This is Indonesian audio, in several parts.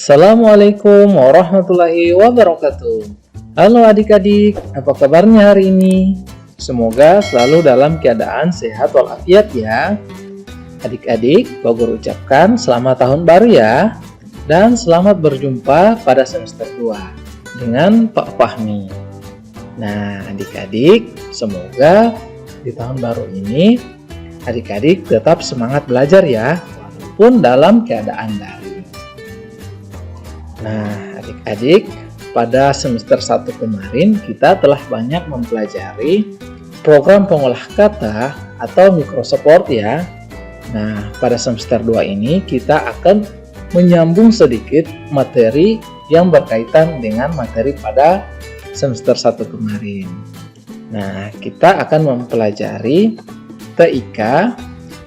Assalamualaikum warahmatullahi wabarakatuh. Halo adik-adik, apa kabarnya hari ini? Semoga selalu dalam keadaan sehat walafiat ya. Adik-adik, Pak Guru ucapkan selamat tahun baru ya. Dan selamat berjumpa pada semester 2 dengan Pak Fahmi. Nah adik-adik, semoga di tahun baru ini adik-adik tetap semangat belajar ya, walaupun dalam keadaan daring. Nah, adik-adik, pada semester 1 kemarin kita telah banyak mempelajari program pengolah kata atau Microsoft Word ya. Nah, pada semester 2 ini kita akan menyambung sedikit materi yang berkaitan dengan materi pada semester 1 kemarin. Nah, kita akan mempelajari TIK,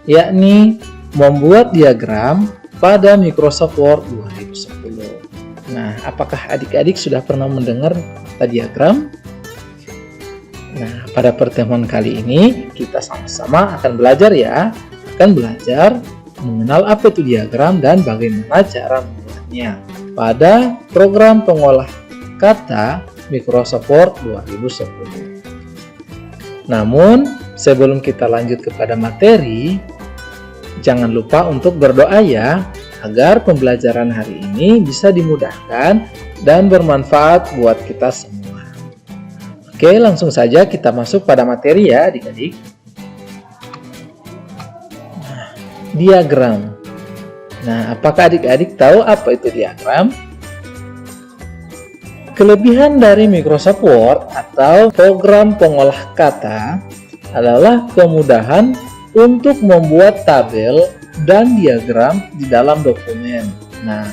yakni membuat diagram pada Microsoft Word 2010. Nah, apakah adik-adik sudah pernah mendengar kata diagram? Nah, pada pertemuan kali ini kita sama-sama akan belajar ya. Akan belajar mengenal apa itu diagram dan bagaimana cara membuatnya pada program pengolah kata Microsoft Word 2010. Namun, sebelum kita lanjut kepada materi, jangan lupa untuk berdoa ya, agar pembelajaran hari ini bisa dimudahkan dan bermanfaat buat kita semua. Oke, langsung saja kita masuk pada materi ya adik-adik. Nah, diagram. Nah, apakah adik-adik tahu apa itu diagram? Kelebihan dari Microsoft Word atau program pengolah kata adalah kemudahan untuk membuat tabel dan diagram di dalam dokumen. Nah,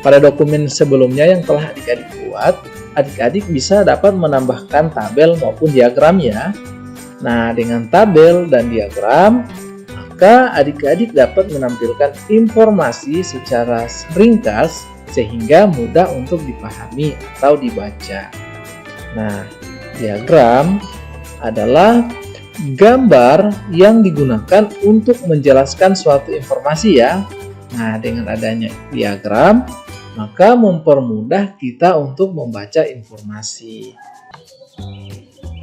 pada dokumen sebelumnya yang telah adik-adik buat, adik-adik bisa dapat menambahkan tabel maupun diagram ya. Nah, dengan tabel dan diagram, maka adik-adik dapat menampilkan informasi secara ringkas sehingga mudah untuk dipahami atau dibaca. Nah, diagram adalah gambar yang digunakan untuk menjelaskan suatu informasi ya. Nah, dengan adanya diagram, maka mempermudah kita untuk membaca informasi.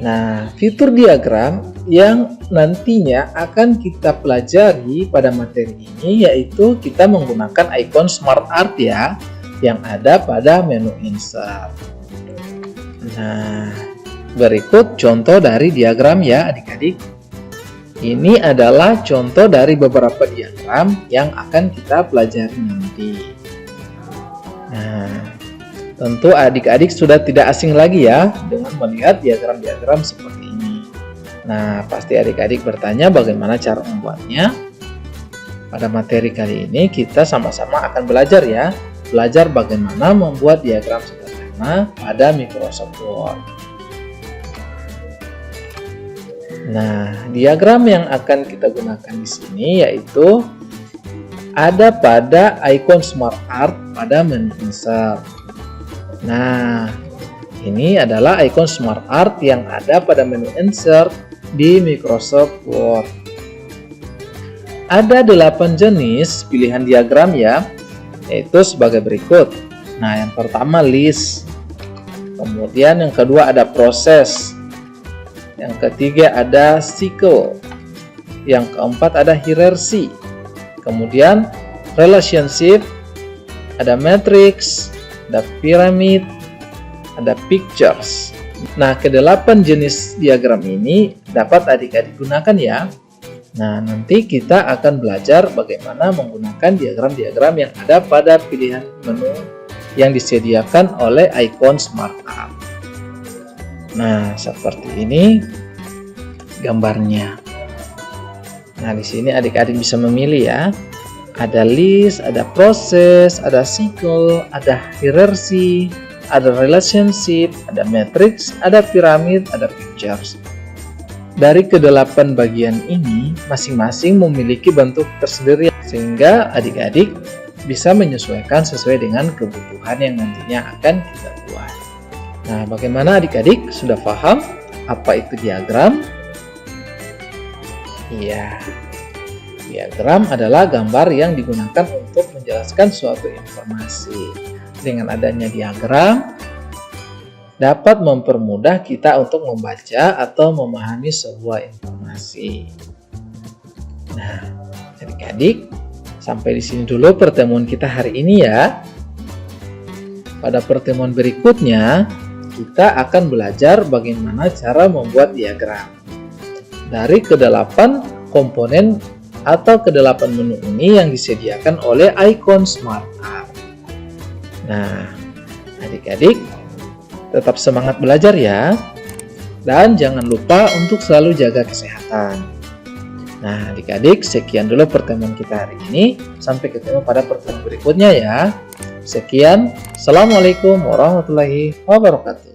Nah, fitur diagram yang nantinya akan kita pelajari pada materi ini yaitu kita menggunakan ikon Smart Art ya, yang ada pada menu Insert. Nah, berikut contoh dari diagram ya adik-adik. Ini adalah contoh dari beberapa diagram yang akan kita pelajari nanti. Nah, tentu adik-adik sudah tidak asing lagi ya dengan melihat diagram-diagram seperti ini. Nah, pasti adik-adik bertanya bagaimana cara membuatnya. Pada materi kali ini kita sama-sama akan belajar ya. Belajar bagaimana membuat diagram sederhana pada Microsoft Word. Nah, diagram yang akan kita gunakan di sini yaitu ada pada ikon Smart Art pada menu Insert. Nah, ini adalah ikon Smart Art yang ada pada menu Insert di Microsoft Word. Ada 8 jenis pilihan diagram ya, yaitu sebagai berikut. Nah, yang pertama list. Kemudian yang kedua ada proses. Yang ketiga ada cycle. Yang keempat ada hierarchy. Kemudian relationship, ada matrix, ada pyramid, ada pictures. Nah, ke-8 jenis diagram ini dapat adik-adik gunakan ya. Nah, nanti kita akan belajar bagaimana menggunakan diagram-diagram yang ada pada pilihan menu yang disediakan oleh ikon Smart Art. Nah, seperti ini gambarnya. Nah, di sini adik-adik bisa memilih ya. Ada list, ada proses, ada cycle, ada hierarchy, ada relationship, ada matrix, ada pyramid, ada pictures. Dari ke-8 bagian ini, masing-masing memiliki bentuk tersendiri sehingga adik-adik bisa menyesuaikan sesuai dengan kebutuhan yang nantinya akan kita buat. Nah, bagaimana adik-adik? Sudah paham apa itu diagram? Iya. Diagram adalah gambar yang digunakan untuk menjelaskan suatu informasi. Dengan adanya diagram, dapat mempermudah kita untuk membaca atau memahami sebuah informasi. Nah, adik-adik, sampai di sini dulu pertemuan kita hari ini ya. Pada pertemuan berikutnya, kita akan belajar bagaimana cara membuat diagram. Dari ke-8 komponen atau ke-8 menu ini yang disediakan oleh Icon Smart Art. Nah, adik-adik tetap semangat belajar ya. Dan jangan lupa untuk selalu jaga kesehatan. Nah, adik-adik, sekian dulu pertemuan kita hari ini. Sampai ketemu pada pertemuan berikutnya ya. Sekian, Assalamualaikum warahmatullahi wabarakatuh.